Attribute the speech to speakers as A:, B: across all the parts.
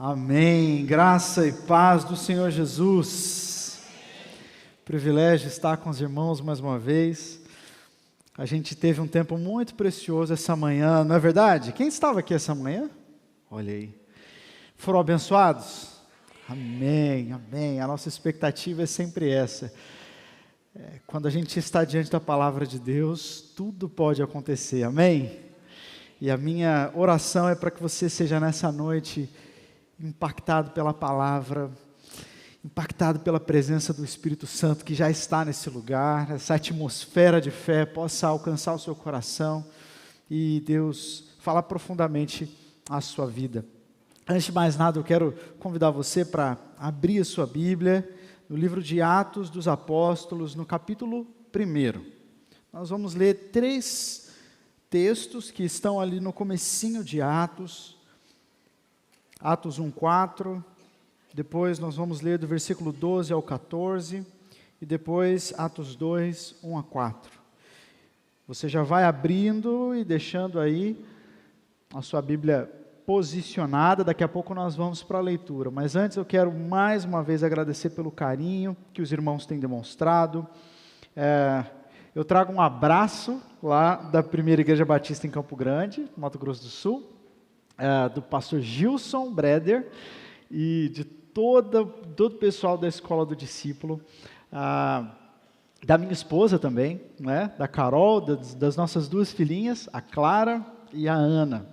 A: Amém. Graça e paz do Senhor Jesus. Privilégio estar com os irmãos mais uma vez. A gente teve um tempo muito precioso essa manhã, não é verdade? Quem estava aqui essa manhã? Olha aí. Foram abençoados? Amém, amém. A nossa expectativa é sempre essa. Quando a gente está diante da palavra de Deus, tudo pode acontecer. Amém? E a minha oração é para que você seja nessa noite impactado pela palavra, impactado pela presença do Espírito Santo que já está nesse lugar, essa atmosfera de fé possa alcançar o seu coração e Deus falar profundamente a sua vida. Antes de mais nada, eu quero convidar você para abrir a sua Bíblia no livro de Atos dos Apóstolos, no capítulo 1. Nós vamos ler 3 textos que estão ali no comecinho de Atos 1:4, depois nós vamos ler do versículo 12 ao 14, e depois Atos 2, 1-4. Você já vai abrindo e deixando aí a sua Bíblia posicionada, daqui a pouco nós vamos para a leitura, mas antes eu quero mais uma vez agradecer pelo carinho que os irmãos têm demonstrado. Eu trago um abraço lá da Primeira Igreja Batista em Campo Grande, Mato Grosso do Sul, do pastor Gilson Breder e de todo o pessoal da Escola do Discípulo, da minha esposa também, né, da Carol, das nossas 2 filhinhas, a Clara e a Ana.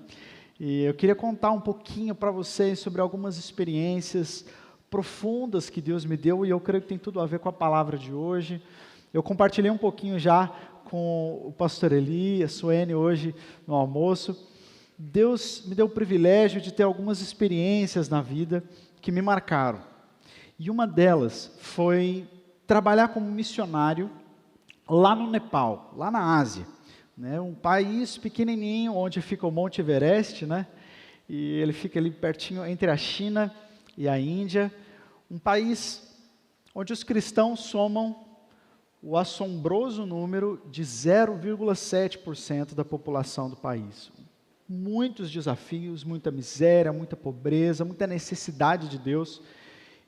A: E eu queria contar um pouquinho para vocês sobre algumas experiências profundas que Deus me deu, e eu creio que tem tudo a ver com a palavra de hoje. Eu compartilhei um pouquinho já com o pastor Eli, a Suene hoje no almoço. Deus me deu o privilégio de ter algumas experiências na vida que me marcaram. E uma delas foi trabalhar como missionário lá no Nepal, lá na Ásia, né? Um país pequenininho onde fica o Monte Everest, né? E ele fica ali pertinho entre a China e a Índia. Um país onde os cristãos somam o assombroso número de 0,7% da população do país. Muitos desafios, muita miséria, muita pobreza, muita necessidade de Deus,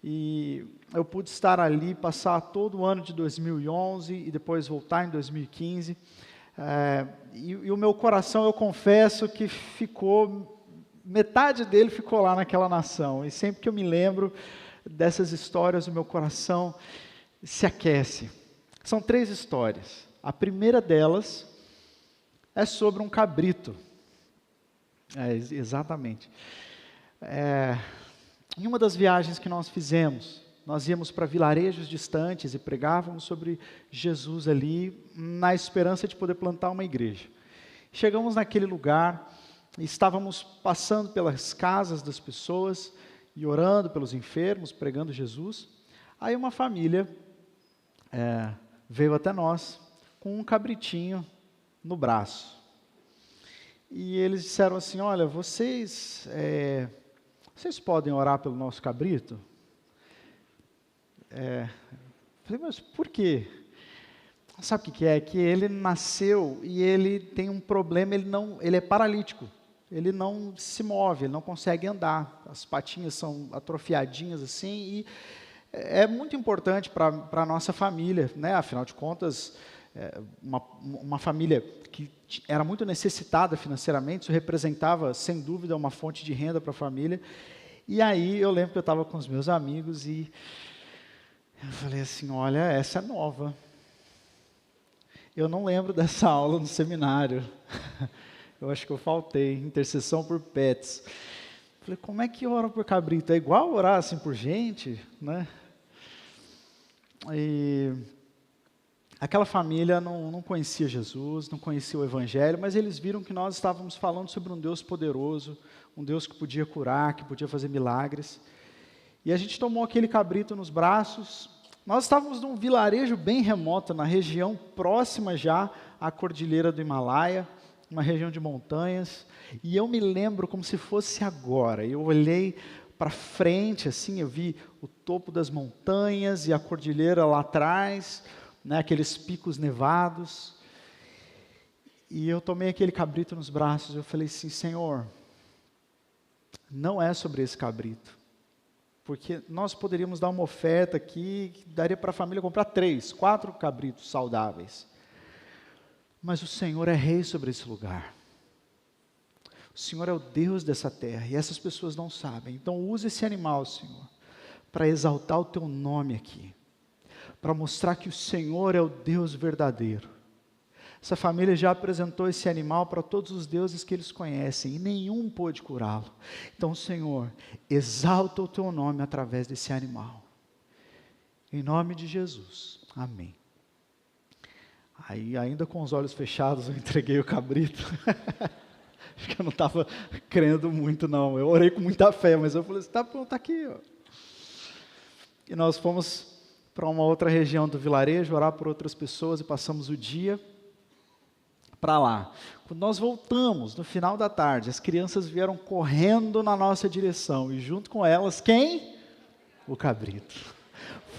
A: e eu pude estar ali, passar todo o ano de 2011 e depois voltar em 2015, e o meu coração, eu confesso que metade dele ficou lá naquela nação, e sempre que eu me lembro dessas histórias, o meu coração se aquece. São 3 histórias. A primeira delas é sobre um cabrito. Exatamente. Em uma das viagens que nós fizemos, nós íamos para vilarejos distantes e pregávamos sobre Jesus ali, na esperança de poder plantar uma igreja. Chegamos naquele lugar, estávamos passando pelas casas das pessoas e orando pelos enfermos, pregando Jesus. Aí uma família veio até nós com um cabritinho no braço. E eles disseram assim: olha, vocês podem orar pelo nosso cabrito? Falei, mas por quê? Sabe o que é? Que ele nasceu e ele tem um problema, ele é paralítico, ele não se move, ele não consegue andar, as patinhas são atrofiadinhas assim, e é muito importante para a nossa família, né? Afinal de contas, uma família que era muito necessitada financeiramente, isso representava, sem dúvida, uma fonte de renda para a família. E aí eu lembro que eu estava com os meus amigos e eu falei assim: olha, essa é nova. Eu não lembro dessa aula no seminário. Eu acho que eu faltei, intercessão por pets. Falei, como é que ora por cabrito? É igual orar assim por gente, né? E aquela família não conhecia Jesus, não conhecia o Evangelho, mas eles viram que nós estávamos falando sobre um Deus poderoso, um Deus que podia curar, que podia fazer milagres. E a gente tomou aquele cabrito nos braços. Nós estávamos num vilarejo bem remoto, na região próxima já à Cordilheira do Himalaia, uma região de montanhas, e eu me lembro como se fosse agora. Eu olhei para frente, assim, eu vi o topo das montanhas e a cordilheira lá atrás, né, aqueles picos nevados, e eu tomei aquele cabrito nos braços. Eu falei assim: Senhor, não é sobre esse cabrito. Porque nós poderíamos dar uma oferta aqui, que daria para a família comprar 3, 4 cabritos saudáveis. Mas o Senhor é rei sobre esse lugar. O Senhor é o Deus dessa terra, e essas pessoas não sabem. Então use esse animal, Senhor, para exaltar o teu nome aqui. Para mostrar que o Senhor é o Deus verdadeiro. Essa família já apresentou esse animal para todos os deuses que eles conhecem, e nenhum pôde curá-lo. Então, Senhor, exalta o teu nome através desse animal. Em nome de Jesus. Amém. Aí, ainda com os olhos fechados, eu entreguei o cabrito. Acho que eu não estava crendo muito, não. Eu orei com muita fé, mas eu falei assim, tá pronto, tá aqui. Ó. E nós fomos para uma outra região do vilarejo, orar por outras pessoas, e passamos o dia para lá. Quando nós voltamos, no final da tarde, as crianças vieram correndo na nossa direção, e junto com elas, quem? O cabrito.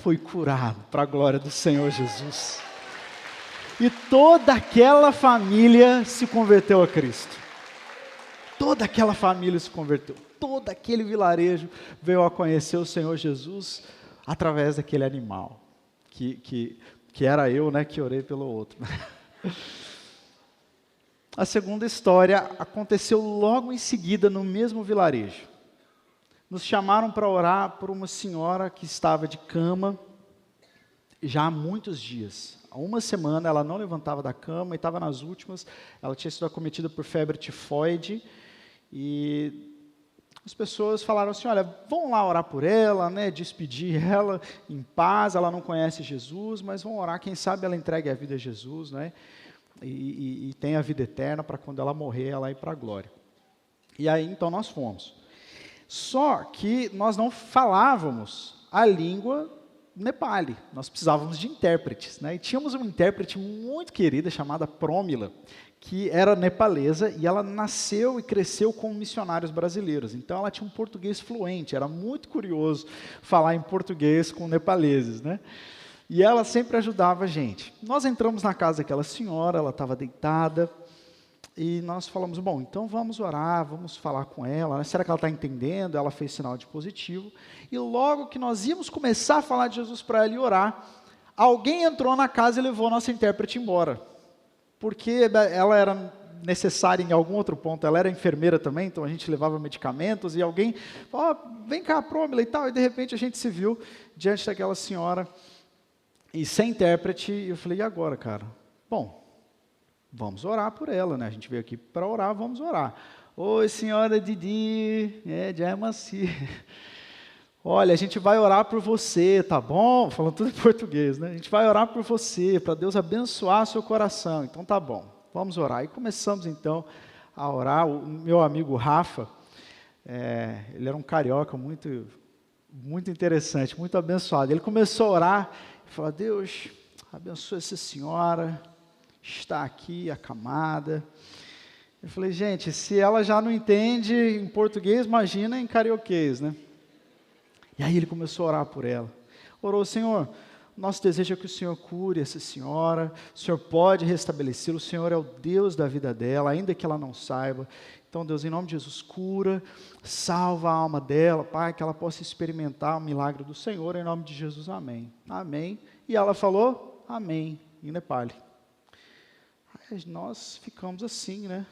A: Foi curado, para a glória do Senhor Jesus. E toda aquela família se converteu a Cristo. Toda aquela família se converteu. Todo aquele vilarejo veio a conhecer o Senhor Jesus através daquele animal. Que era eu, né, que orei pelo outro. A segunda história aconteceu logo em seguida no mesmo vilarejo. Nos chamaram para orar por uma senhora que estava de cama já há muitos dias. Há uma semana ela não levantava da cama e estava nas últimas. Ela tinha sido acometida por febre tifoide e as pessoas falaram assim, olha, vão lá orar por ela, né, despedir ela em paz. Ela não conhece Jesus, mas vão orar, quem sabe ela entregue a vida a Jesus, né? E tem a vida eterna para quando ela morrer, ela ir para a glória. E aí, então, nós fomos. Só que nós não falávamos a língua nepali, nós precisávamos de intérpretes, né? E tínhamos uma intérprete muito querida, chamada Promila, que era nepalesa, e ela nasceu e cresceu com missionários brasileiros. Então, ela tinha um português fluente, era muito curioso falar em português com nepaleses, né? E ela sempre ajudava a gente. Nós entramos na casa daquela senhora, ela estava deitada, e nós falamos, bom, então vamos orar, vamos falar com ela, né? Será que ela está entendendo? Ela fez sinal de positivo, e logo que nós íamos começar a falar de Jesus para ela e orar, alguém entrou na casa e levou a nossa intérprete embora, porque ela era necessária em algum outro ponto, ela era enfermeira também, então a gente levava medicamentos, e alguém falou, vem cá, Promila e tal, e de repente a gente se viu diante daquela senhora, e sem intérprete, eu falei, e agora, cara? Bom, vamos orar por ela, né? A gente veio aqui para orar, vamos orar. Oi, senhora Didi, Jaimaci. Olha, a gente vai orar por você, tá bom? Falando tudo em português, né? A gente vai orar por você, para Deus abençoar seu coração. Então tá bom, vamos orar. E começamos então a orar. O meu amigo Rafa, ele era um carioca muito, muito interessante, muito abençoado. Ele começou a orar, falou, Deus, abençoa essa senhora, está aqui acamada. Eu falei, gente, se ela já não entende em português, imagina em carioquês, né? E aí ele começou a orar por ela. Orou, Senhor, nosso desejo é que o Senhor cure essa senhora, o Senhor pode restabelecê-la, o Senhor é o Deus da vida dela, ainda que ela não saiba. Então, Deus, em nome de Jesus, cura, salva a alma dela, Pai, que ela possa experimentar o milagre do Senhor, em nome de Jesus, amém. Amém. E ela falou, amém, em Nepali. Aí nós ficamos assim, né?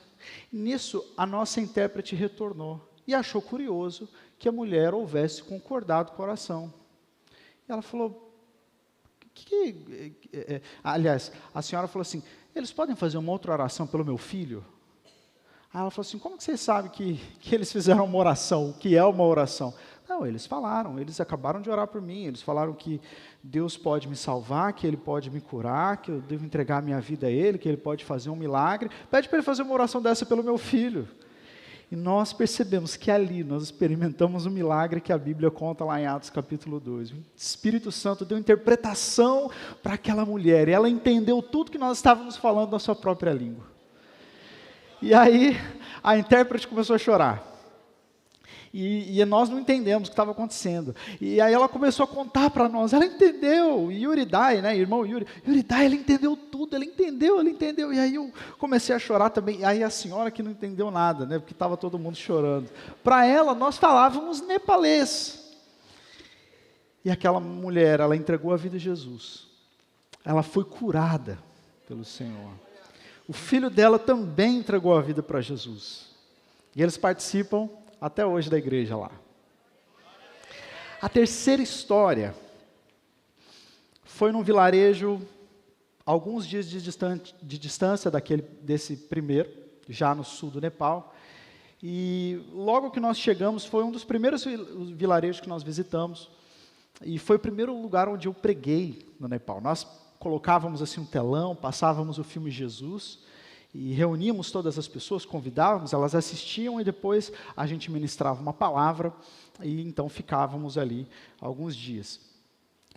A: Nisso, a nossa intérprete retornou e achou curioso que a mulher houvesse concordado com a oração. E ela falou, aliás, a senhora falou assim, eles podem fazer uma outra oração pelo meu filho? Aí ela falou assim, como que vocês sabem que eles fizeram uma oração? O que é uma oração? Não, eles falaram, eles acabaram de orar por mim, eles falaram que Deus pode me salvar, que Ele pode me curar, que eu devo entregar a minha vida a Ele, que Ele pode fazer um milagre. Pede para Ele fazer uma oração dessa pelo meu filho. E nós percebemos que ali nós experimentamos o milagre que a Bíblia conta lá em Atos capítulo 2. O Espírito Santo deu interpretação para aquela mulher, e ela entendeu tudo que nós estávamos falando na sua própria língua. E aí, a intérprete começou a chorar. E nós não entendemos o que estava acontecendo. E aí ela começou a contar para nós, ela entendeu, e Yuri Dai, né, irmão Yuri Dai, ele entendeu tudo, ele entendeu, e aí eu comecei a chorar também, e aí a senhora que não entendeu nada, né, porque estava todo mundo chorando. Para ela, nós falávamos nepalês. E aquela mulher, ela entregou a vida a Jesus. Ela foi curada pelo Senhor. O filho dela também entregou a vida para Jesus. E eles participam até hoje da igreja lá. A terceira história foi num vilarejo, alguns dias de distância desse primeiro, já no sul do Nepal. E logo que nós chegamos, foi um dos primeiros vilarejos que nós visitamos. E foi o primeiro lugar onde eu preguei no Nepal. Nós colocávamos assim um telão, passávamos o filme Jesus, e reuníamos todas as pessoas, convidávamos, elas assistiam e depois a gente ministrava uma palavra e então ficávamos ali alguns dias.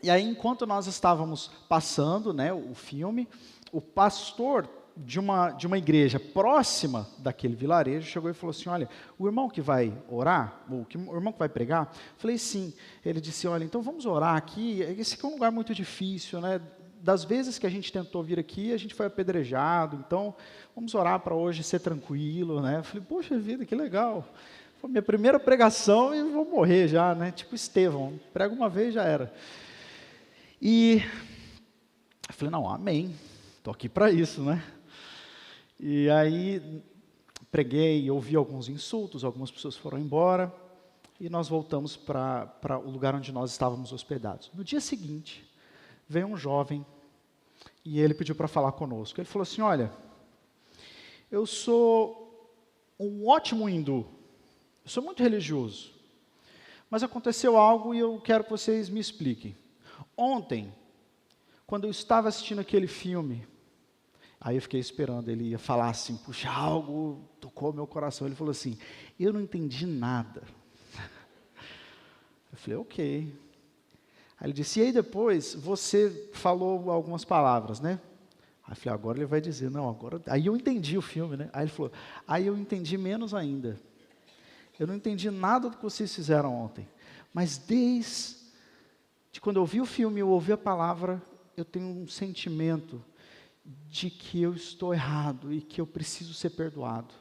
A: E aí, enquanto nós estávamos passando, né, o filme, o pastor de uma igreja próxima daquele vilarejo chegou e falou assim, olha, o irmão que vai orar, o irmão que vai pregar, falei, sim. Ele disse, olha, então vamos orar aqui, esse aqui é um lugar muito difícil, né? Das vezes que a gente tentou vir aqui, a gente foi apedrejado, então vamos orar para hoje ser tranquilo, né? Eu falei, poxa vida, que legal. Foi minha primeira pregação e vou morrer já, né? Tipo Estevão, prega uma vez já era. E eu falei, não, amém, estou aqui para isso, né? E aí preguei, ouvi alguns insultos, algumas pessoas foram embora e nós voltamos para o lugar onde nós estávamos hospedados. No dia seguinte, veio um jovem e ele pediu para falar conosco. Ele falou assim, olha, eu sou um ótimo hindu, eu sou muito religioso, mas aconteceu algo e eu quero que vocês me expliquem. Ontem, quando eu estava assistindo aquele filme, aí eu fiquei esperando, ele ia falar assim, puxa, algo tocou meu coração. Ele falou assim, eu não entendi nada. Eu falei, ok. Aí ele disse, e aí depois você falou algumas palavras, né? Aí eu falei, agora ele vai dizer, não, agora... Aí eu entendi o filme, né? Aí ele falou, aí eu entendi menos ainda. Eu não entendi nada do que vocês fizeram ontem. Mas desde quando eu vi o filme, eu ouvi a palavra, eu tenho um sentimento de que eu estou errado e que eu preciso ser perdoado.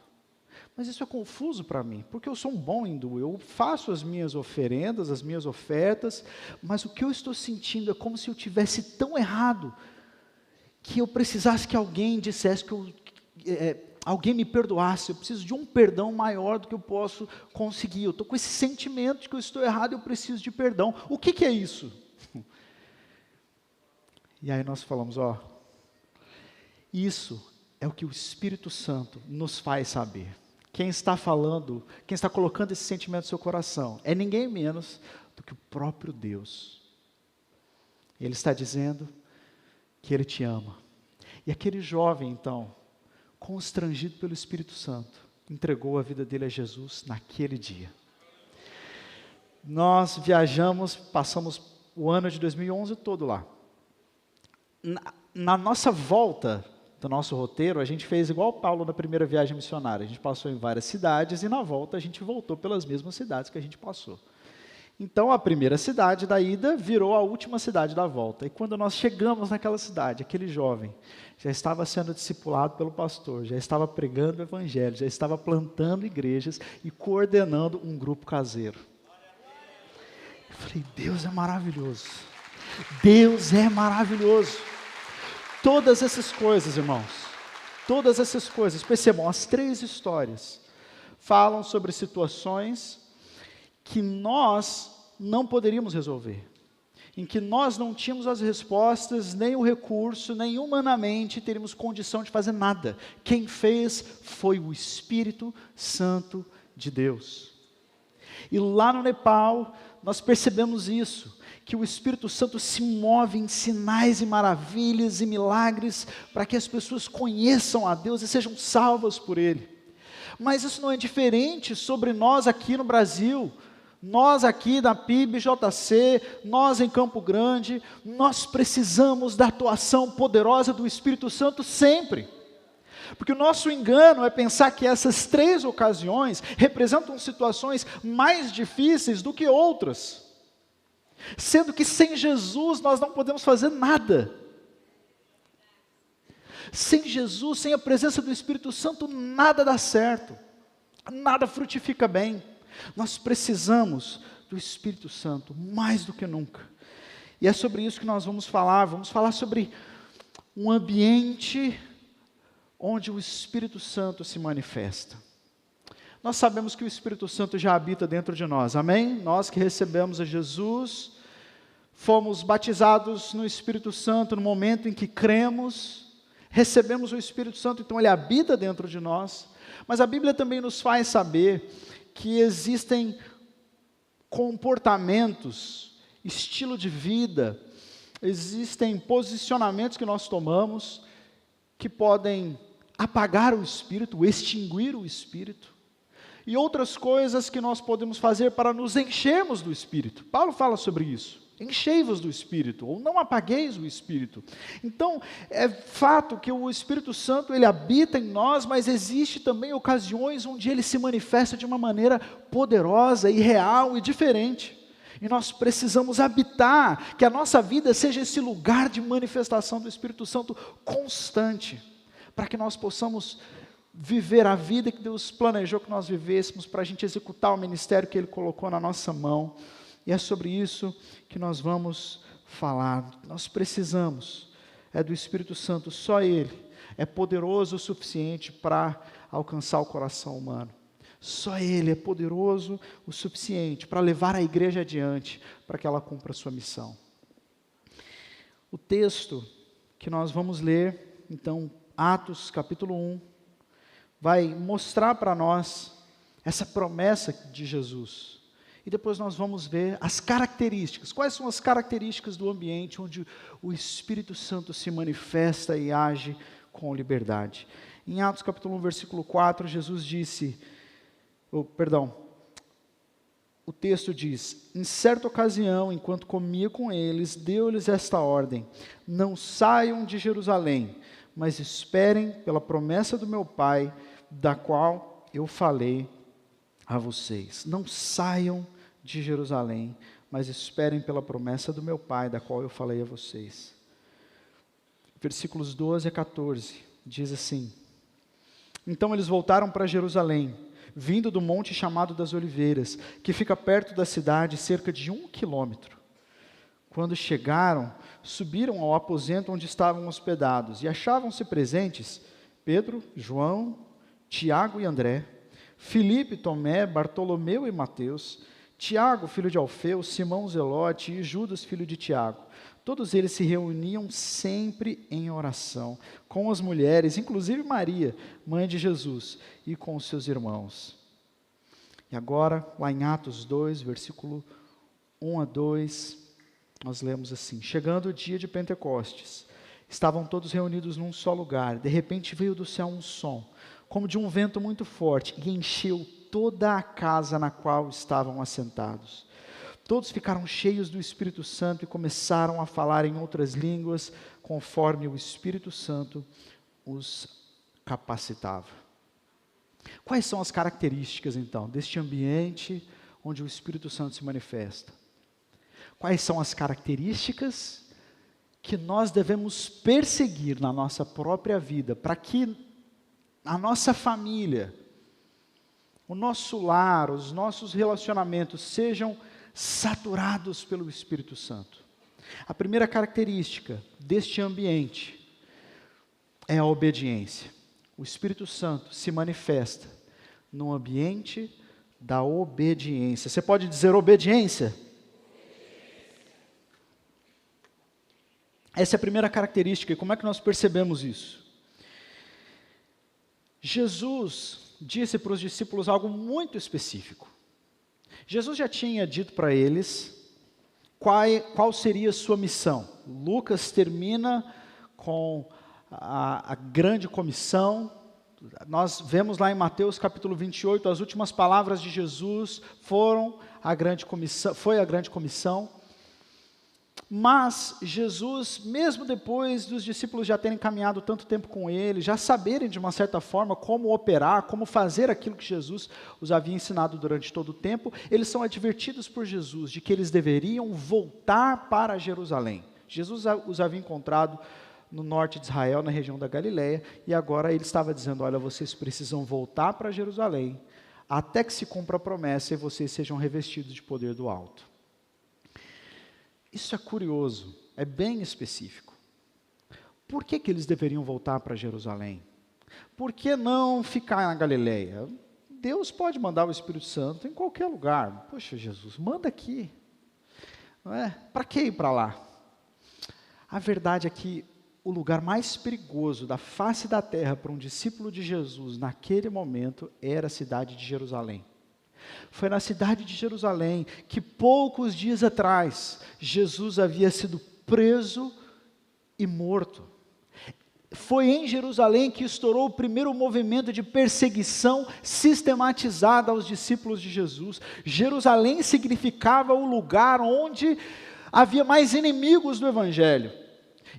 A: Mas isso é confuso para mim, porque eu sou um bom hindu, eu faço as minhas oferendas, as minhas ofertas, mas o que eu estou sentindo é como se eu tivesse tão errado, que eu precisasse que alguém dissesse, alguém me perdoasse, eu preciso de um perdão maior do que eu posso conseguir, eu estou com esse sentimento de que eu estou errado e eu preciso de perdão. O que é isso? E aí nós falamos, isso é o que o Espírito Santo nos faz saber. Quem está falando, quem está colocando esse sentimento no seu coração, é ninguém menos do que o próprio Deus. Ele está dizendo que Ele te ama. E aquele jovem, então, constrangido pelo Espírito Santo, entregou a vida dele a Jesus naquele dia. Nós viajamos, passamos o ano de 2011 todo lá. Na nossa volta do nosso roteiro, a gente fez igual Paulo na primeira viagem missionária. A gente passou em várias cidades e na volta a gente voltou pelas mesmas cidades que a gente passou. Então, a primeira cidade da ida virou a última cidade da volta. E quando nós chegamos naquela cidade, aquele jovem já estava sendo discipulado pelo pastor, já estava pregando o evangelho, já estava plantando igrejas e coordenando um grupo caseiro. Eu falei, Deus é maravilhoso. Deus é maravilhoso. Todas essas coisas, irmãos, todas essas coisas, percebam, as 3 histórias falam sobre situações que nós não poderíamos resolver, em que nós não tínhamos as respostas, nem o recurso, nem humanamente teríamos condição de fazer nada. Quem fez foi o Espírito Santo de Deus. E lá no Nepal, nós percebemos isso, que o Espírito Santo se move em sinais e maravilhas e milagres para que as pessoas conheçam a Deus e sejam salvas por Ele. Mas isso não é diferente sobre nós aqui no Brasil, nós aqui da PIB-JC, nós em Campo Grande, nós precisamos da atuação poderosa do Espírito Santo sempre. Porque o nosso engano é pensar que essas 3 ocasiões representam situações mais difíceis do que outras. Sendo que sem Jesus nós não podemos fazer nada. Sem Jesus, sem a presença do Espírito Santo, nada dá certo. Nada frutifica bem. Nós precisamos do Espírito Santo mais do que nunca. E é sobre isso que nós vamos falar sobre um ambiente onde o Espírito Santo se manifesta. Nós sabemos que o Espírito Santo já habita dentro de nós, amém? Nós que recebemos a Jesus, fomos batizados no Espírito Santo no momento em que cremos, recebemos o Espírito Santo, então ele habita dentro de nós. Mas a Bíblia também nos faz saber que existem comportamentos, estilo de vida, existem posicionamentos que nós tomamos que podem apagar o Espírito, extinguir o Espírito, e outras coisas que nós podemos fazer para nos enchermos do Espírito. Paulo fala sobre isso. Enchei-vos do Espírito, ou não apagueis o Espírito. Então, é fato que o Espírito Santo, ele habita em nós, mas existe também ocasiões onde ele se manifesta de uma maneira poderosa e real e diferente. E nós precisamos habitar, que a nossa vida seja esse lugar de manifestação do Espírito Santo constante, para que nós possamos viver a vida que Deus planejou que nós vivêssemos, para a gente executar o ministério que Ele colocou na nossa mão. E é sobre isso que nós vamos falar. Nós precisamos do Espírito Santo, só Ele é poderoso o suficiente para alcançar o coração humano. Só Ele é poderoso o suficiente para levar a igreja adiante, para que ela cumpra a sua missão. O texto que nós vamos ler, então, Atos capítulo 1, vai mostrar para nós essa promessa de Jesus. E depois nós vamos ver as características. Quais são as características do ambiente onde o Espírito Santo se manifesta e age com liberdade? Em Atos capítulo 1, versículo 4, Jesus disse, o texto diz, em certa ocasião, enquanto comia com eles, deu-lhes esta ordem, não saiam de Jerusalém, mas esperem pela promessa do meu Pai, da qual eu falei a vocês. Não saiam de Jerusalém, mas esperem pela promessa do meu Pai, da qual eu falei a vocês. Versículos 12 a 14, diz assim, então eles voltaram para Jerusalém, vindo do monte chamado das Oliveiras, que fica perto da cidade, cerca de 1 quilômetro. Quando chegaram, subiram ao aposento onde estavam hospedados, e achavam-se presentes Pedro, João, Tiago e André, Filipe, Tomé, Bartolomeu e Mateus, Tiago, filho de Alfeu, Simão Zelote e Judas, filho de Tiago. Todos eles se reuniam sempre em oração, com as mulheres, inclusive Maria, mãe de Jesus, e com os seus irmãos. E agora, lá em Atos 2, versículo 1 a 2, nós lemos assim, chegando o dia de Pentecostes, estavam todos reunidos num só lugar, de repente veio do céu um som, como de um vento muito forte, e encheu toda a casa na qual estavam assentados. Todos ficaram cheios do Espírito Santo e começaram a falar em outras línguas, conforme o Espírito Santo os capacitava. Quais são as características, então, deste ambiente onde o Espírito Santo se manifesta? Quais são as características que nós devemos perseguir na nossa própria vida, para que a nossa família, o nosso lar, os nossos relacionamentos sejam saturados pelo Espírito Santo? A primeira característica deste ambiente é a obediência. O Espírito Santo se manifesta no ambiente da obediência. Você pode dizer obediência? Essa é a primeira característica. E como é que nós percebemos isso? Jesus disse para os discípulos algo muito específico. Jesus já tinha dito para eles qual seria a sua missão. Lucas termina com a grande comissão. Nós vemos lá em Mateus capítulo 28, as últimas palavras de Jesus foi a grande comissão. Mas Jesus, mesmo depois dos discípulos já terem caminhado tanto tempo com ele, já saberem de uma certa forma como operar, como fazer aquilo que Jesus os havia ensinado durante todo o tempo, eles são advertidos por Jesus de que eles deveriam voltar para Jerusalém. Jesus os havia encontrado no norte de Israel, na região da Galileia, e agora ele estava dizendo: olha, vocês precisam voltar para Jerusalém, até que se cumpra a promessa e vocês sejam revestidos de poder do alto. Isso é curioso, é bem específico. Por que eles deveriam voltar para Jerusalém? Por que não ficar na Galileia? Deus pode mandar o Espírito Santo em qualquer lugar. Poxa, Jesus, manda aqui. Não é? Para que ir para lá? A verdade é que o lugar mais perigoso da face da terra para um discípulo de Jesus naquele momento era a cidade de Jerusalém. Foi na cidade de Jerusalém que poucos dias atrás Jesus havia sido preso e morto. Foi em Jerusalém que estourou o primeiro movimento de perseguição sistematizada aos discípulos de Jesus. Jerusalém significava o lugar onde havia mais inimigos do Evangelho.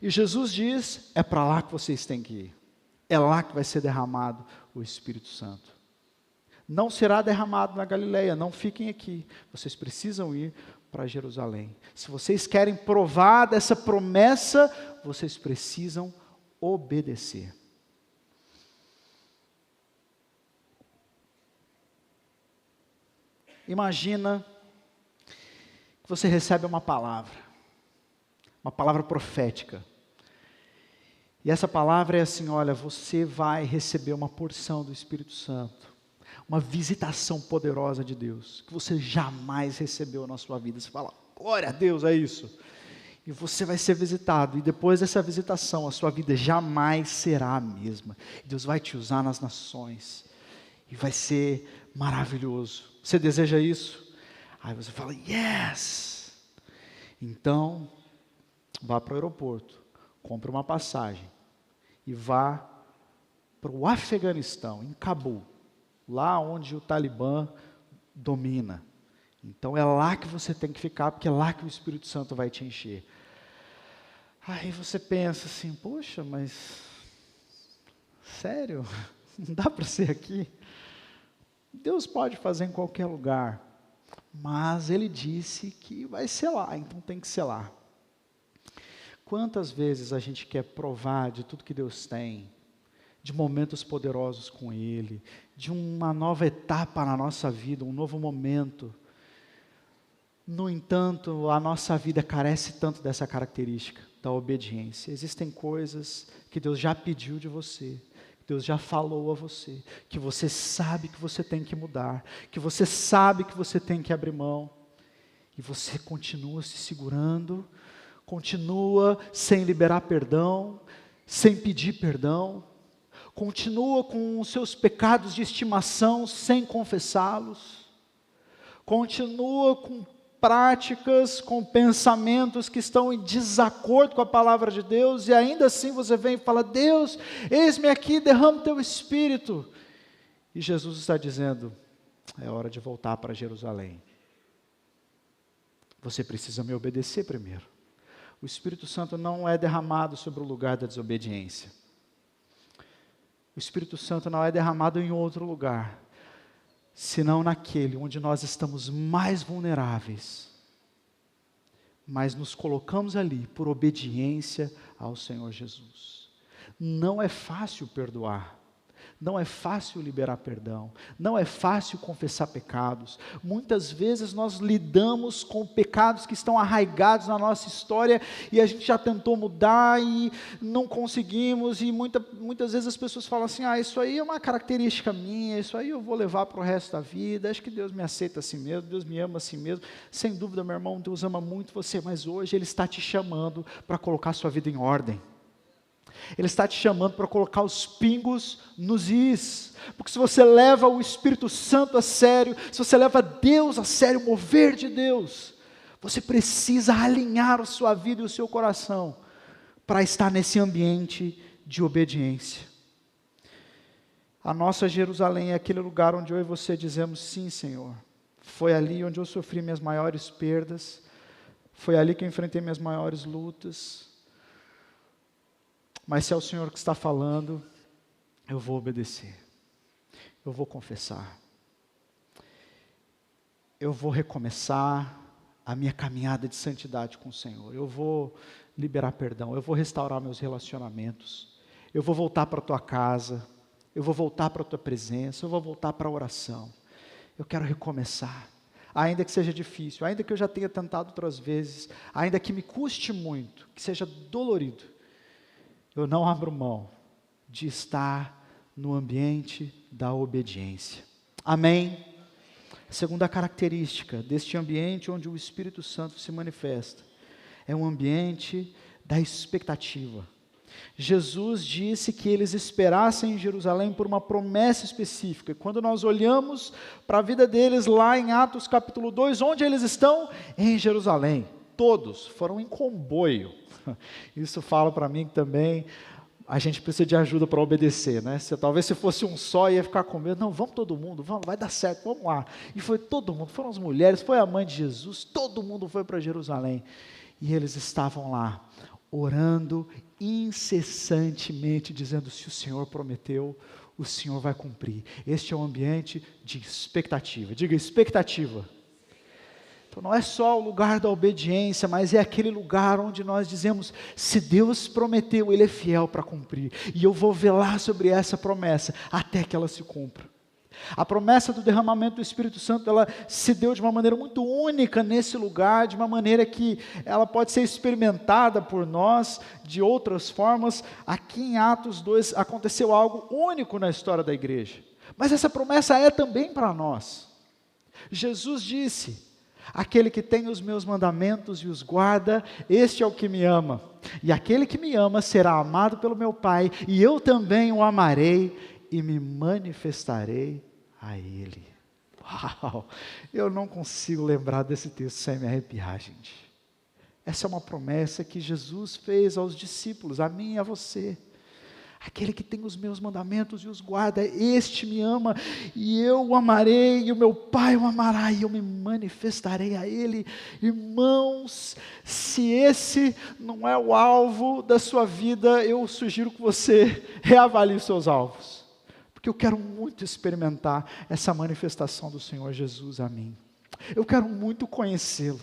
A: E Jesus diz: é para lá que vocês têm que ir. É lá que vai ser derramado o Espírito Santo. Não será derramado na Galileia, não fiquem aqui. Vocês precisam ir para Jerusalém. Se vocês querem provar dessa promessa, vocês precisam obedecer. Imagina que você recebe uma palavra profética. E essa palavra é assim: olha, você vai receber uma porção do Espírito Santo. Uma visitação poderosa de Deus, que você jamais recebeu na sua vida. Você fala: glória a Deus, é isso. E você vai ser visitado, e depois dessa visitação, a sua vida jamais será a mesma. Deus vai te usar nas nações, e vai ser maravilhoso. Você deseja isso? Aí você fala: yes! Então, vá para o aeroporto, compre uma passagem, e vá para o Afeganistão, em Cabul. Lá onde o Talibã domina. Então é lá que você tem que ficar, porque é lá que o Espírito Santo vai te encher. Aí você pensa assim: poxa, mas sério? Não dá para ser aqui? Deus pode fazer em qualquer lugar, mas Ele disse que vai ser lá, então tem que ser lá. Quantas vezes a gente quer provar de tudo que Deus tem, de momentos poderosos com Ele, de uma nova etapa na nossa vida, um novo momento. No entanto, a nossa vida carece tanto dessa característica, da obediência. Existem coisas que Deus já pediu de você, que Deus já falou a você, que você sabe que você tem que mudar, que você sabe que você tem que abrir mão, e você continua se segurando, continua sem liberar perdão, sem pedir perdão, continua com os seus pecados de estimação sem confessá-los, continua com práticas, com pensamentos que estão em desacordo com a palavra de Deus, e ainda assim você vem e fala: Deus, eis-me aqui, derrama o teu Espírito. E Jesus está dizendo: é hora de voltar para Jerusalém. Você precisa me obedecer primeiro. O Espírito Santo não é derramado sobre o lugar da desobediência. O Espírito Santo não é derramado em outro lugar, senão naquele onde nós estamos mais vulneráveis, mas nos colocamos ali por obediência ao Senhor Jesus. Não é fácil perdoar, não é fácil liberar perdão, não é fácil confessar pecados. Muitas vezes nós lidamos com pecados que estão arraigados na nossa história, e a gente já tentou mudar e não conseguimos, e muitas vezes as pessoas falam assim: isso aí é uma característica minha, isso aí eu vou levar para o resto da vida, acho que Deus me aceita assim mesmo, Deus me ama assim mesmo. Sem dúvida, meu irmão, Deus ama muito você, mas hoje Ele está te chamando para colocar sua vida em ordem. Ele está te chamando para colocar os pingos nos is, porque se você leva o Espírito Santo a sério, se você leva Deus a sério, o mover de Deus, você precisa alinhar a sua vida e o seu coração, para estar nesse ambiente de obediência. A nossa Jerusalém é aquele lugar onde eu e você dizemos: sim, Senhor, foi ali onde eu sofri minhas maiores perdas, Foi ali que eu enfrentei minhas maiores lutas. Mas se é o Senhor que está falando, eu vou obedecer. Eu vou confessar. Eu vou recomeçar a minha caminhada de santidade com o Senhor. Eu vou liberar perdão. Eu vou restaurar meus relacionamentos. Eu vou voltar para a tua casa. Eu vou voltar para a tua presença. Eu vou voltar para a oração. Eu quero recomeçar. Ainda que seja difícil, ainda que eu já tenha tentado outras vezes, ainda que me custe muito, que seja dolorido, eu não abro mão de estar no ambiente da obediência. Amém? A segunda característica deste ambiente onde o Espírito Santo se manifesta é um ambiente da expectativa. Jesus disse que eles esperassem em Jerusalém por uma promessa específica. E quando nós olhamos para a vida deles lá em Atos capítulo 2, onde eles estão? Em Jerusalém. Todos foram em comboio. Isso fala para mim que também a gente precisa de ajuda para obedecer, né? Talvez se fosse um só ia ficar com medo. Não, vamos todo mundo, vamos, vai dar certo, vamos lá. E foi todo mundo, foram as mulheres, foi a mãe de Jesus, todo mundo foi para Jerusalém. E eles estavam lá, orando incessantemente, dizendo: se o Senhor prometeu, o Senhor vai cumprir. Este é um ambiente de expectativa. Diga, expectativa. Então não é só o lugar da obediência, mas é aquele lugar onde nós dizemos: se Deus prometeu, Ele é fiel para cumprir, e eu vou velar sobre essa promessa, até que ela se cumpra. A promessa do derramamento do Espírito Santo, ela se deu de uma maneira muito única nesse lugar, de uma maneira que ela pode ser experimentada por nós de outras formas. Aqui em Atos 2 aconteceu algo único na história da igreja, mas essa promessa é também para nós. Jesus disse: aquele que tem os meus mandamentos e os guarda, este é o que me ama, e aquele que me ama será amado pelo meu Pai, e eu também o amarei e me manifestarei a Ele. Uau! Eu não consigo lembrar desse texto sem me arrepiar, gente. Essa é uma promessa que Jesus fez aos discípulos, a mim e a você. Aquele que tem os meus mandamentos e os guarda, este me ama, e eu o amarei, e o meu Pai o amará, e eu me manifestarei a Ele. Irmãos, se esse não é o alvo da sua vida, eu sugiro que você reavalie os seus alvos. Porque eu quero muito experimentar essa manifestação do Senhor Jesus a mim. Eu quero muito conhecê-lo.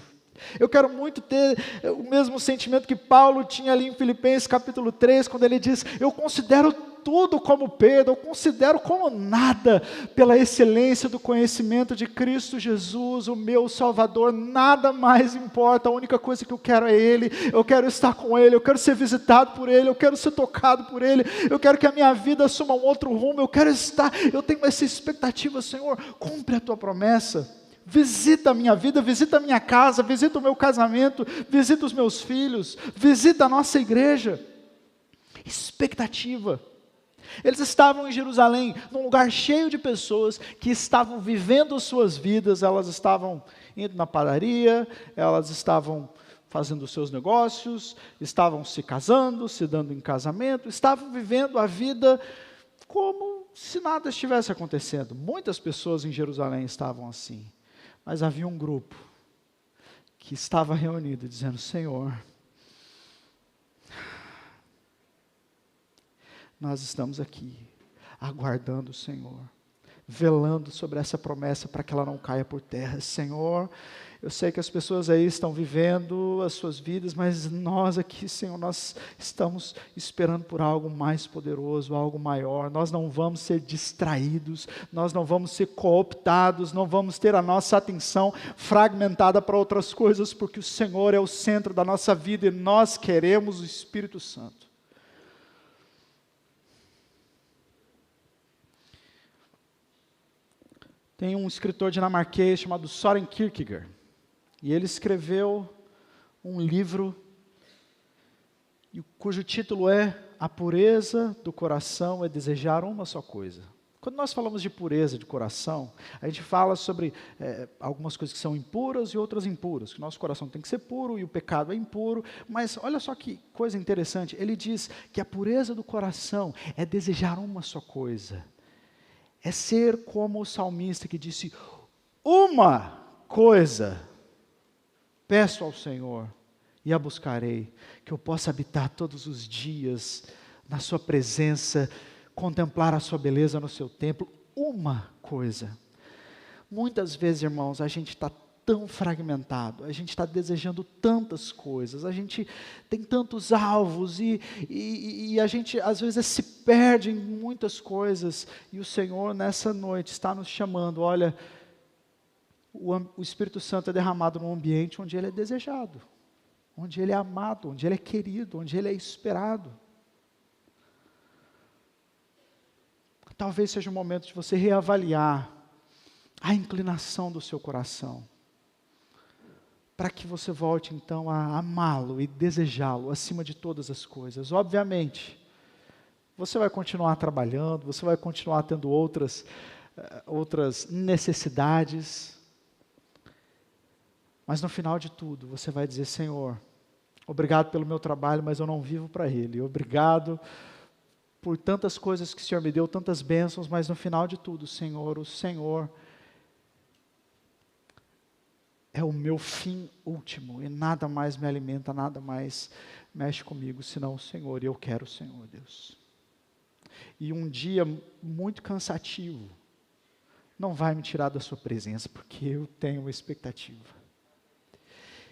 A: Eu quero muito ter o mesmo sentimento que Paulo tinha ali em Filipenses capítulo 3, quando ele diz: eu considero tudo como perda, eu considero como nada, pela excelência do conhecimento de Cristo Jesus, o meu Salvador. Nada mais importa, a única coisa que eu quero é Ele. Eu quero estar com Ele, eu quero ser visitado por Ele, eu quero ser tocado por Ele, eu quero que a minha vida assuma um outro rumo, eu tenho essa expectativa. Senhor, cumpre a Tua promessa. Visita a minha vida, visita a minha casa, visita o meu casamento, visita os meus filhos, visita a nossa igreja. Expectativa. Eles estavam em Jerusalém, num lugar cheio de pessoas que estavam vivendo as suas vidas. Elas estavam indo na padaria, elas estavam fazendo os seus negócios, estavam se casando, se dando em casamento, estavam vivendo a vida como se nada estivesse acontecendo. Muitas pessoas em Jerusalém estavam assim. Mas havia um grupo que estava reunido dizendo: Senhor, nós estamos aqui aguardando o Senhor, velando sobre essa promessa para que ela não caia por terra. Senhor, eu sei que as pessoas aí estão vivendo as suas vidas, mas nós aqui, Senhor, nós estamos esperando por algo mais poderoso, algo maior. Nós não vamos ser distraídos, nós não vamos ser cooptados, não vamos ter a nossa atenção fragmentada para outras coisas, porque o Senhor é o centro da nossa vida e nós queremos o Espírito Santo. Tem um escritor dinamarquês chamado Søren Kierkegaard, e ele escreveu um livro cujo título é A Pureza do Coração é Desejar Uma Só Coisa. Quando nós falamos de pureza de coração, a gente fala sobre algumas coisas que são impuras e outras impuras, que o nosso coração tem que ser puro e o pecado é impuro, mas olha só que coisa interessante, ele diz que a pureza do coração é desejar uma só coisa. É ser como o salmista que disse: uma coisa Peço ao Senhor e a buscarei, que eu possa habitar todos os dias na sua presença, contemplar a sua beleza no seu templo. Uma coisa, muitas vezes, irmãos, a gente está tão fragmentado, a gente está desejando tantas coisas, a gente tem tantos alvos e a gente às vezes se perde em muitas coisas, e o Senhor nessa noite está nos chamando. Olha, o Espírito Santo é derramado num ambiente onde Ele é desejado, onde Ele é amado, onde Ele é querido, onde Ele é esperado. Talvez seja o momento de você reavaliar a inclinação do seu coração, para que você volte então a amá-lo e desejá-lo acima de todas as coisas. Obviamente, você vai continuar trabalhando, você vai continuar tendo outras necessidades, mas no final de tudo, você vai dizer: Senhor, obrigado pelo meu trabalho, mas eu não vivo para ele. Obrigado por tantas coisas que o Senhor me deu, tantas bênçãos, mas no final de tudo, Senhor, o Senhor é o meu fim último, e nada mais me alimenta, nada mais mexe comigo, senão o Senhor, e eu quero o Senhor, Deus. E um dia muito cansativo não vai me tirar da sua presença, porque eu tenho uma expectativa.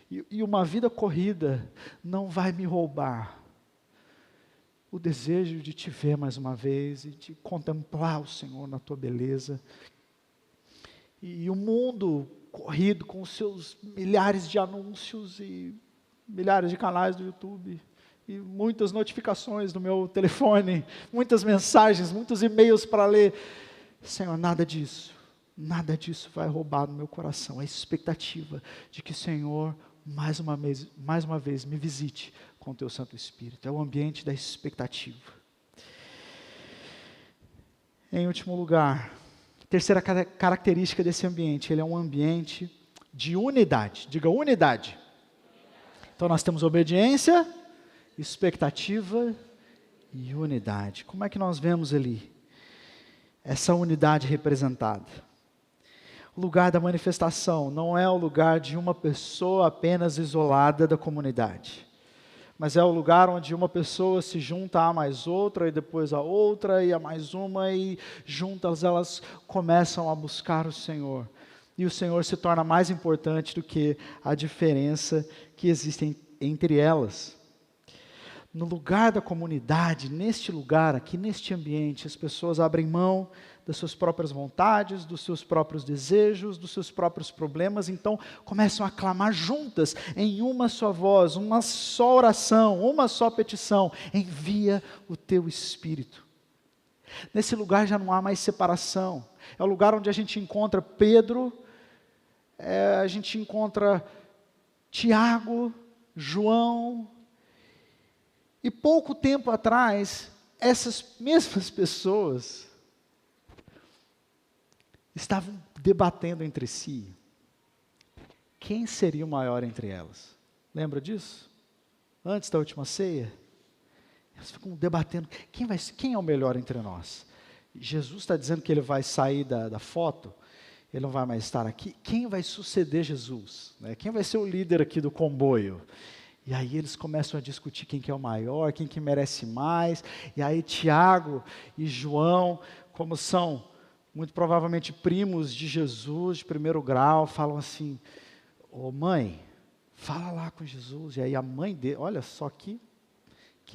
A: E uma vida corrida não vai me roubar o desejo de te ver mais uma vez, e de contemplar o Senhor na tua beleza. E o mundo corrido com os seus milhares de anúncios e milhares de canais do YouTube e muitas notificações no meu telefone, muitas mensagens, muitos e-mails para ler. Senhor, nada disso vai roubar no meu coração a expectativa de que o Senhor mais uma vez me visite com o teu Santo Espírito. É o ambiente da expectativa. Em último lugar, terceira característica desse ambiente: ele é um ambiente de unidade. Diga unidade. Então nós temos obediência, expectativa e unidade. Como é que nós vemos ali essa unidade representada? O lugar da manifestação não é o lugar de uma pessoa apenas isolada da comunidade, mas é o lugar onde uma pessoa se junta a mais outra, e depois a outra, e a mais uma, e juntas elas começam a buscar o Senhor. E o Senhor se torna mais importante do que a diferença que existe entre elas. No lugar da comunidade, neste lugar, aqui neste ambiente, as pessoas abrem mão das suas próprias vontades, dos seus próprios desejos, dos seus próprios problemas, então começam a clamar juntas, em uma só voz, uma só oração, uma só petição: envia o teu Espírito. Nesse lugar já não há mais separação, é o lugar onde a gente encontra Pedro, a gente encontra Tiago, João, e pouco tempo atrás, essas mesmas pessoas estavam debatendo entre si quem seria o maior entre elas. Lembra disso? Antes da última ceia, elas ficam debatendo quem é o melhor entre nós. Jesus está dizendo que ele vai sair da foto, ele não vai mais estar aqui. Quem vai suceder Jesus? Quem vai ser o líder aqui do comboio? E aí eles começam a discutir quem que é o maior, quem que merece mais. E aí Tiago e João, como são muito provavelmente primos de Jesus de primeiro grau, falam assim: ô mãe, fala lá com Jesus. E aí a mãe dele, olha só que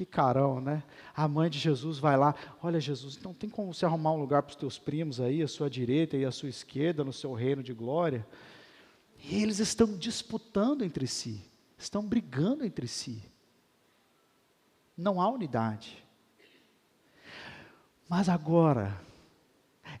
A: carão, né? A mãe de Jesus vai lá: olha Jesus, então tem como você arrumar um lugar para os teus primos aí, à sua direita e à sua esquerda, no seu reino de glória? E eles estão disputando entre si, estão brigando entre si. Não há unidade. Mas agora,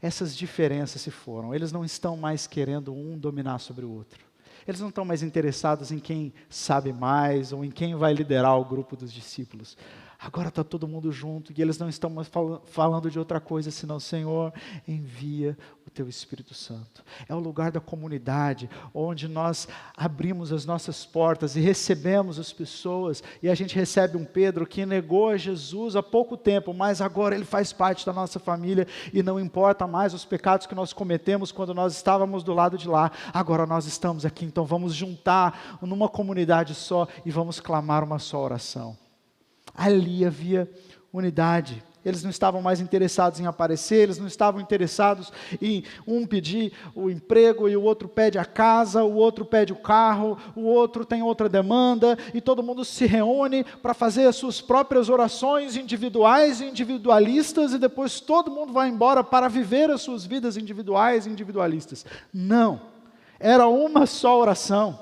A: essas diferenças se foram. Eles não estão mais querendo um dominar sobre o outro. Eles não estão mais interessados em quem sabe mais ou em quem vai liderar o grupo dos discípulos. Agora está todo mundo junto e eles não estão mais falando de outra coisa senão: Senhor, envia o Teu Espírito Santo. É o lugar da comunidade, onde nós abrimos as nossas portas e recebemos as pessoas. E a gente recebe um Pedro que negou a Jesus há pouco tempo, mas agora ele faz parte da nossa família e não importa mais os pecados que nós cometemos quando nós estávamos do lado de lá. Agora nós estamos aqui, então vamos juntar numa comunidade só e vamos clamar uma só oração. Ali havia unidade. Eles não estavam mais interessados em aparecer, eles não estavam interessados em um pedir o emprego e o outro pede a casa, o outro pede o carro, o outro tem outra demanda, e todo mundo se reúne para fazer as suas próprias orações individuais e individualistas, e depois todo mundo vai embora para viver as suas vidas individuais e individualistas. Não, era uma só oração.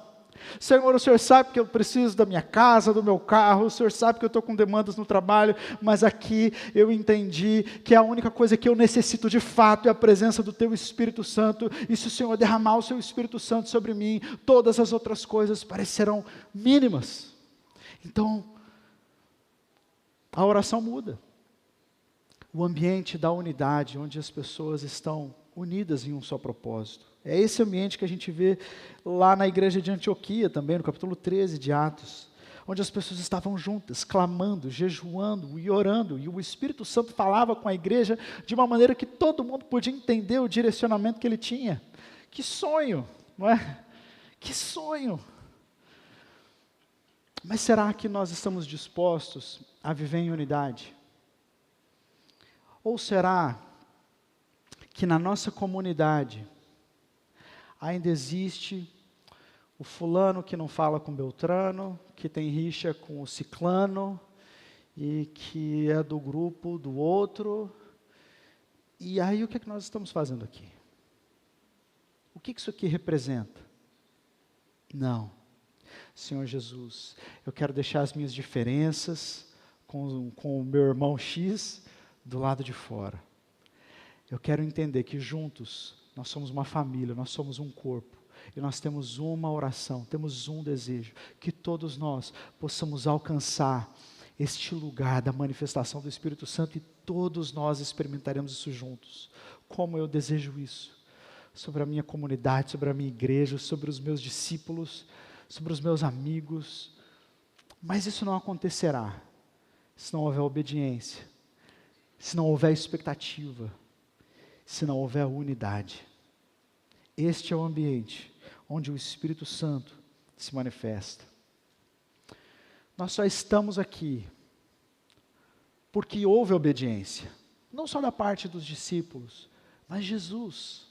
A: Senhor, o Senhor sabe que eu preciso da minha casa, do meu carro, o Senhor sabe que eu estou com demandas no trabalho, mas aqui eu entendi que a única coisa que eu necessito de fato é a presença do Teu Espírito Santo, e se o Senhor derramar o Seu Espírito Santo sobre mim, todas as outras coisas parecerão mínimas. Então, a oração muda. O ambiente da unidade, onde as pessoas estão unidas em um só propósito. É esse ambiente que a gente vê lá na igreja de Antioquia também, no capítulo 13 de Atos, onde as pessoas estavam juntas, clamando, jejuando e orando, e o Espírito Santo falava com a igreja de uma maneira que todo mundo podia entender o direcionamento que ele tinha. Que sonho, não é? Que sonho! Mas será que nós estamos dispostos a viver em unidade? Ou será que na nossa comunidade ainda existe o fulano que não fala com Beltrano, que tem rixa com o ciclano, e que é do grupo do outro? E aí o que é que nós estamos fazendo aqui? O que isso aqui representa? Não. Senhor Jesus, eu quero deixar as minhas diferenças com o meu irmão X do lado de fora. Eu quero entender que juntos nós somos uma família, nós somos um corpo, e nós temos uma oração, temos um desejo, que todos nós possamos alcançar este lugar da manifestação do Espírito Santo, e todos nós experimentaremos isso juntos. Como eu desejo isso, sobre a minha comunidade, sobre a minha igreja, sobre os meus discípulos, sobre os meus amigos. Mas isso não acontecerá se não houver obediência, se não houver expectativa, se não houver unidade. Este é o ambiente onde o Espírito Santo se manifesta. Nós só estamos aqui porque houve obediência, não só da parte dos discípulos, mas Jesus.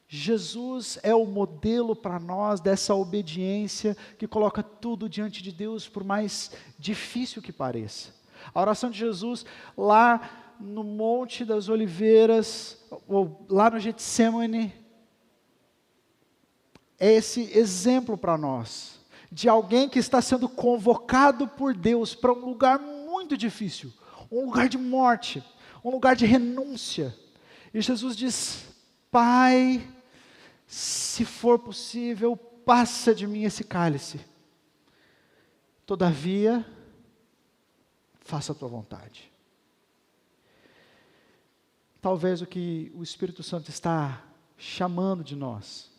A: Jesus é o modelo para nós dessa obediência que coloca tudo diante de Deus, por mais difícil que pareça. A oração de Jesus lá no Monte das Oliveiras, ou lá no Getsemane, é esse exemplo para nós, de alguém que está sendo convocado por Deus para um lugar muito difícil, um lugar de morte, um lugar de renúncia. E Jesus diz: Pai, se for possível, passa de mim esse cálice. Todavia, faça a tua vontade. Talvez o que o Espírito Santo está chamando de nós,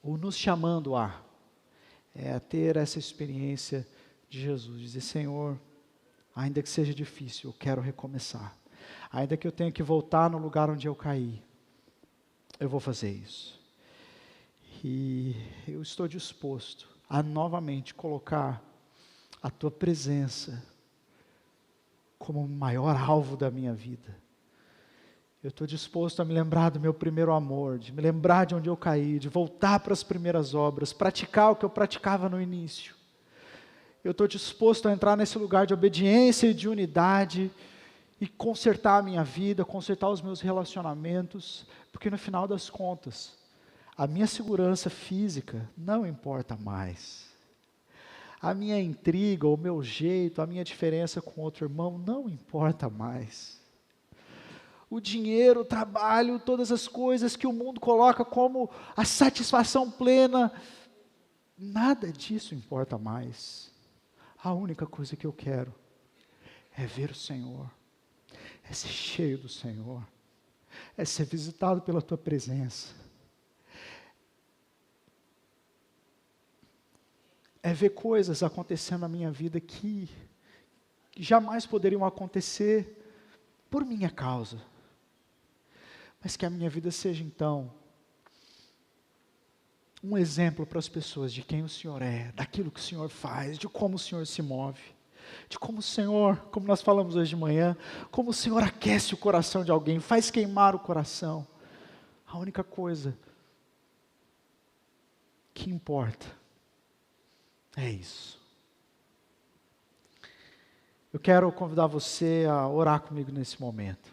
A: ou nos chamando é ter essa experiência de Jesus, dizer: Senhor, ainda que seja difícil, eu quero recomeçar. Ainda que eu tenha que voltar no lugar onde eu caí, eu vou fazer isso. E eu estou disposto a novamente colocar a Tua presença como o maior alvo da minha vida. Eu estou disposto a me lembrar do meu primeiro amor, de me lembrar de onde eu caí, de voltar para as primeiras obras, praticar o que eu praticava no início. Eu estou disposto a entrar nesse lugar de obediência e de unidade e consertar a minha vida, consertar os meus relacionamentos, porque no final das contas, a minha segurança física não importa mais. A minha intriga, o meu jeito, a minha diferença com outro irmão não importa mais. O dinheiro, o trabalho, todas as coisas que o mundo coloca como a satisfação plena, nada disso importa mais. A única coisa que eu quero é ver o Senhor, é ser cheio do Senhor, é ser visitado pela Tua presença, é ver coisas acontecendo na minha vida que jamais poderiam acontecer por minha causa, mas que a minha vida seja então um exemplo para as pessoas de quem o Senhor é, daquilo que o Senhor faz, de como o Senhor se move, de como o Senhor, como nós falamos hoje de manhã, como o Senhor aquece o coração de alguém, faz queimar o coração. A única coisa que importa é isso. Eu quero convidar você a orar comigo nesse momento.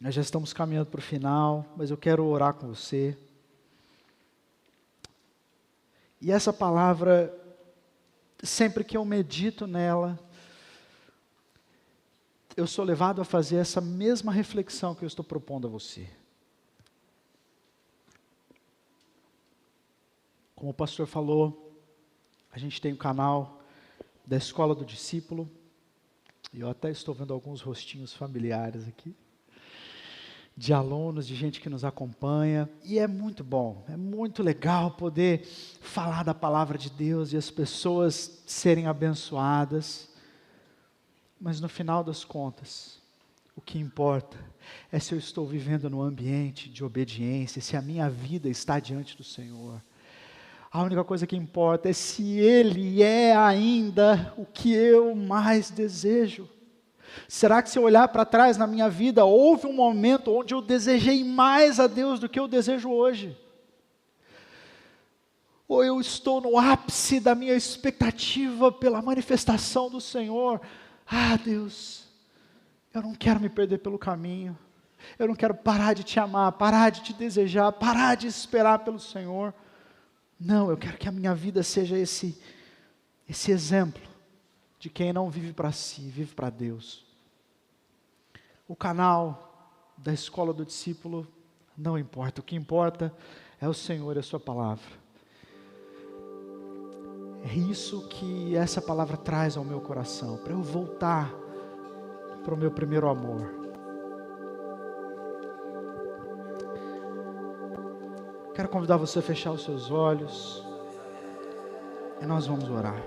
A: Nós já estamos caminhando para o final, mas eu quero orar com você. E essa palavra, sempre que eu medito nela, eu sou levado a fazer essa mesma reflexão que eu estou propondo a você. Como o pastor falou, a gente tem um canal da Escola do Discípulo, e eu até estou vendo alguns rostinhos familiares aqui, de alunos, de gente que nos acompanha, e é muito bom, é muito legal poder falar da palavra de Deus e as pessoas serem abençoadas, mas no final das contas, o que importa é se eu estou vivendo num ambiente de obediência, se a minha vida está diante do Senhor. A única coisa que importa é se Ele é ainda o que eu mais desejo. Será que se eu olhar para trás na minha vida, houve um momento onde eu desejei mais a Deus do que eu desejo hoje? Ou eu estou no ápice da minha expectativa pela manifestação do Senhor? Ah, Deus, eu não quero me perder pelo caminho. Eu não quero parar de te amar, parar de te desejar, parar de esperar pelo Senhor. Não, eu quero que a minha vida seja esse exemplo de quem não vive para si, vive para Deus. O canal da Escola do Discípulo não importa, o que importa é o Senhor e a sua palavra. É isso que essa palavra traz ao meu coração, para eu voltar para o meu primeiro amor. Quero convidar você a fechar os seus olhos e nós vamos orar.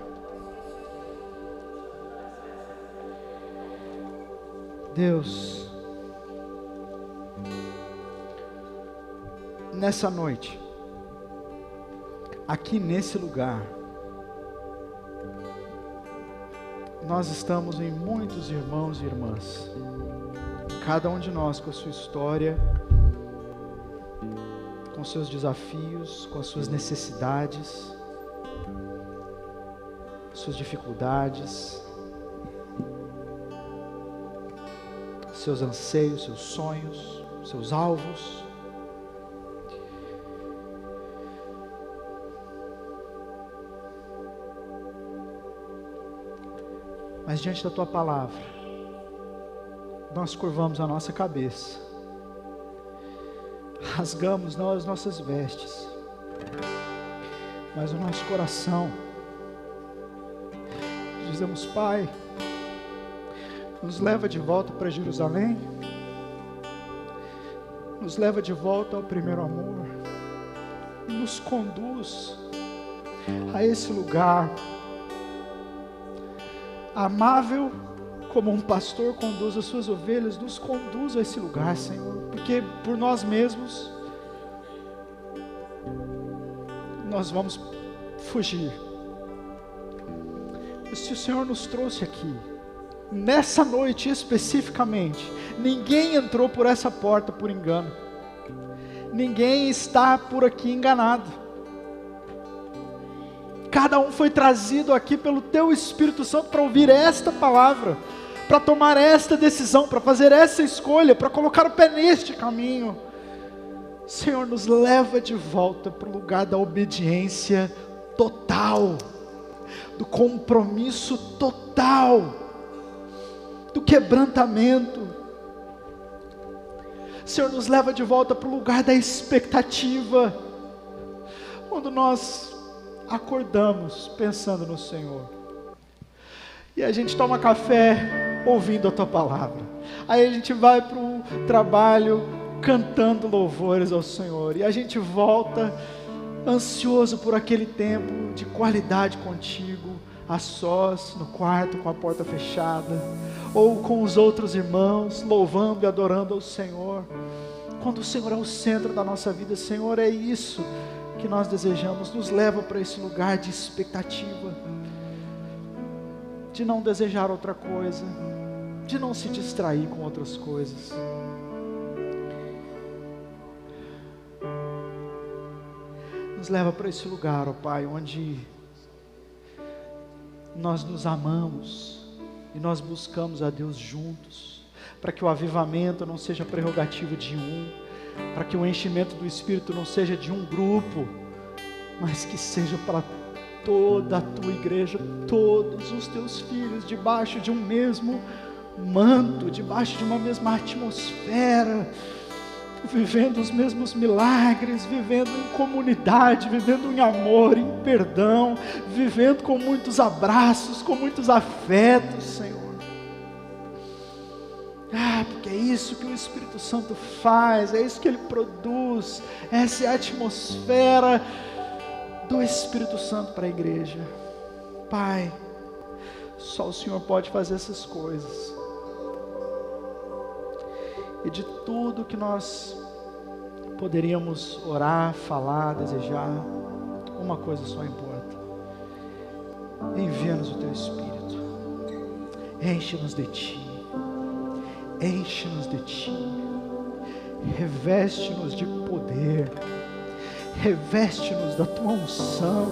A: Deus, nessa noite, aqui nesse lugar, nós estamos em muitos irmãos e irmãs, cada um de nós com a sua história, com seus desafios, com as suas necessidades, suas dificuldades, seus anseios, seus sonhos, seus alvos. Mas diante da Tua palavra, nós curvamos a nossa cabeça, rasgamos não as nossas vestes, mas o nosso coração. Dizemos: Pai, nos leva de volta para Jerusalém, nos leva de volta ao primeiro amor, nos conduz a esse lugar amável, como um pastor conduz as suas ovelhas. Nos conduz a esse lugar, Senhor, porque por nós mesmos nós vamos fugir. E se o Senhor nos trouxe aqui nessa noite especificamente, ninguém entrou por essa porta por engano, ninguém está por aqui enganado, cada um foi trazido aqui pelo Teu Espírito Santo para ouvir esta palavra, para tomar esta decisão, para fazer essa escolha, para colocar o pé neste caminho. Senhor, nos leva de volta para o lugar da obediência total, do compromisso total, do quebrantamento. Senhor, nos leva de volta para o lugar da expectativa, quando nós acordamos pensando no Senhor. E a gente toma café ouvindo a Tua palavra. Aí a gente vai para o trabalho cantando louvores ao Senhor. E a gente volta ansioso por aquele tempo de qualidade contigo, a sós, no quarto com a porta fechada, ou com os outros irmãos, louvando e adorando ao Senhor. Quando o Senhor é o centro da nossa vida, Senhor, é isso que nós desejamos. Nos leva para esse lugar de expectativa, de não desejar outra coisa, de não se distrair com outras coisas. Nos leva para esse lugar, ó Pai, onde nós nos amamos e nós buscamos a Deus juntos, para que o avivamento não seja prerrogativa de um, para que o enchimento do Espírito não seja de um grupo, mas que seja para toda a Tua igreja, todos os Teus filhos, debaixo de um mesmo manto, debaixo de uma mesma atmosfera, vivendo os mesmos milagres, vivendo em comunidade, vivendo em amor, em perdão, vivendo com muitos abraços, com muitos afetos, Senhor. Porque é isso que o Espírito Santo faz, é isso que Ele produz, essa é a atmosfera do Espírito Santo para a igreja. Pai, só o Senhor pode fazer essas coisas. E de tudo que nós poderíamos orar, falar, desejar, uma coisa só importa: envia-nos o Teu Espírito, enche-nos de Ti, enche-nos de Ti, reveste-nos de poder, reveste-nos da Tua unção,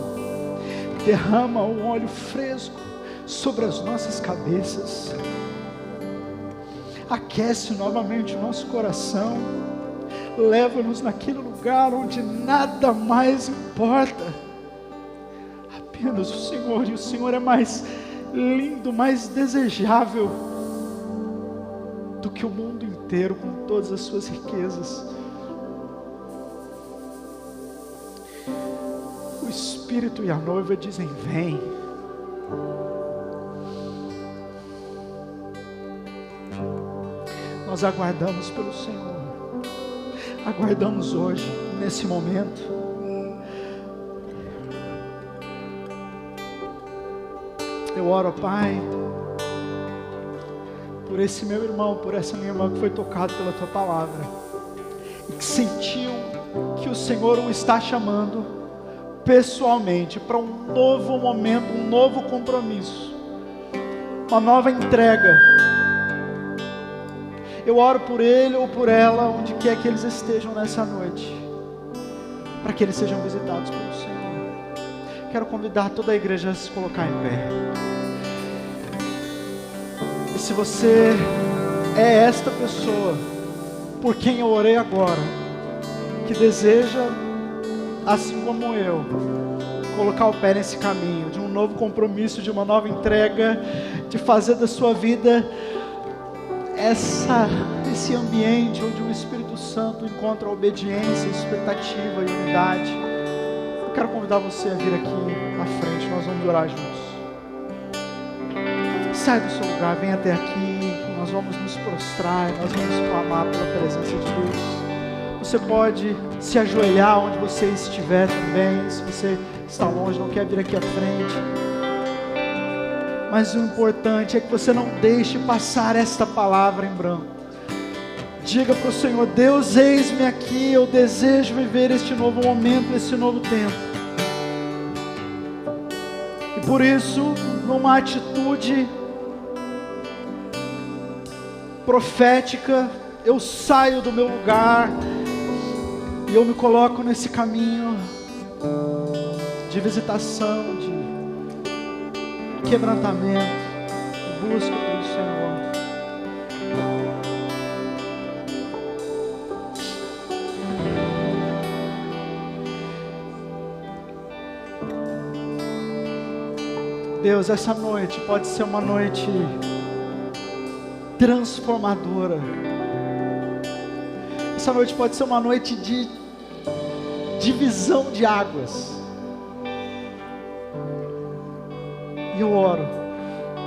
A: derrama um óleo fresco sobre as nossas cabeças, aquece novamente o nosso coração, leva-nos naquele lugar onde nada mais importa, apenas o Senhor, e o Senhor é mais lindo, mais desejável do que o mundo inteiro com todas as suas riquezas. O Espírito e a noiva dizem: vem. Nós aguardamos pelo Senhor, aguardamos hoje, nesse momento. Eu oro, Pai, por esse meu irmão, por essa minha irmã que foi tocado pela Tua palavra, e que sentiu que o Senhor o está chamando pessoalmente para um novo momento, um novo compromisso, uma nova entrega. Eu oro por ele ou por ela, onde quer que eles estejam nessa noite, para que eles sejam visitados pelo Senhor. Quero convidar toda a igreja a se colocar em pé. E se você é esta pessoa por quem eu orei agora, que deseja, assim como eu, colocar o pé nesse caminho de um novo compromisso, de uma nova entrega, de fazer da sua vida esse ambiente onde o Espírito Santo encontra obediência, expectativa e unidade, eu quero convidar você a vir aqui à frente. Nós vamos orar juntos. Sai do seu lugar, vem até aqui. Nós vamos nos prostrar, nós vamos clamar pela presença de Deus. Você pode se ajoelhar onde você estiver também. Se você está longe, não quer vir aqui à frente, mas o importante é que você não deixe passar esta palavra em branco. Diga para o Senhor: Deus, eis-me aqui, eu desejo viver este novo momento, este novo tempo. E por isso, numa atitude profética, eu saio do meu lugar e eu me coloco nesse caminho de visitação, de quebrantamento, busca pelo Senhor. Deus, essa noite pode ser uma noite transformadora. Essa noite pode ser uma noite de divisão de águas. eu oro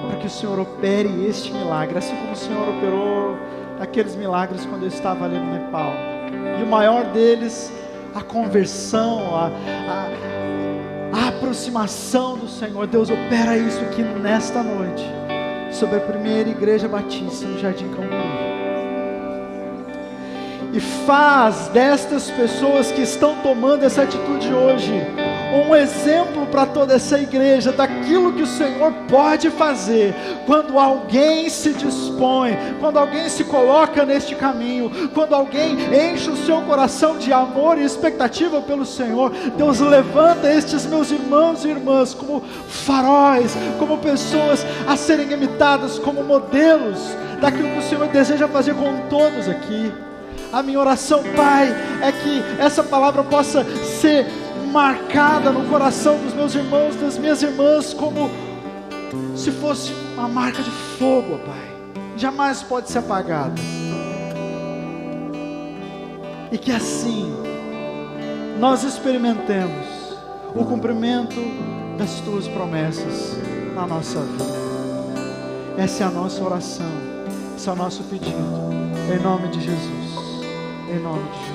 A: para que o Senhor opere este milagre, assim como o Senhor operou aqueles milagres quando eu estava ali no Nepal. E o maior deles, a conversão, a aproximação do Senhor. Deus, opera isso aqui nesta noite, sobre a primeira igreja batista no Jardim Camboriú. E faz destas pessoas que estão tomando essa atitude hoje um exemplo para toda essa igreja daquilo que o Senhor pode fazer quando alguém se dispõe, quando alguém se coloca neste caminho, quando alguém enche o seu coração de amor e expectativa pelo Senhor. Deus, levanta estes meus irmãos e irmãs como faróis, como pessoas a serem imitadas, como modelos daquilo que o Senhor deseja fazer com todos aqui. A minha oração, Pai, é que essa palavra possa ser marcada no coração dos meus irmãos, das minhas irmãs, como se fosse uma marca de fogo, Pai, jamais pode ser apagada. E que assim nós experimentemos o cumprimento das Tuas promessas na nossa vida. Essa é a nossa oração, esse é o nosso pedido, em nome de Jesus, em nome de Jesus.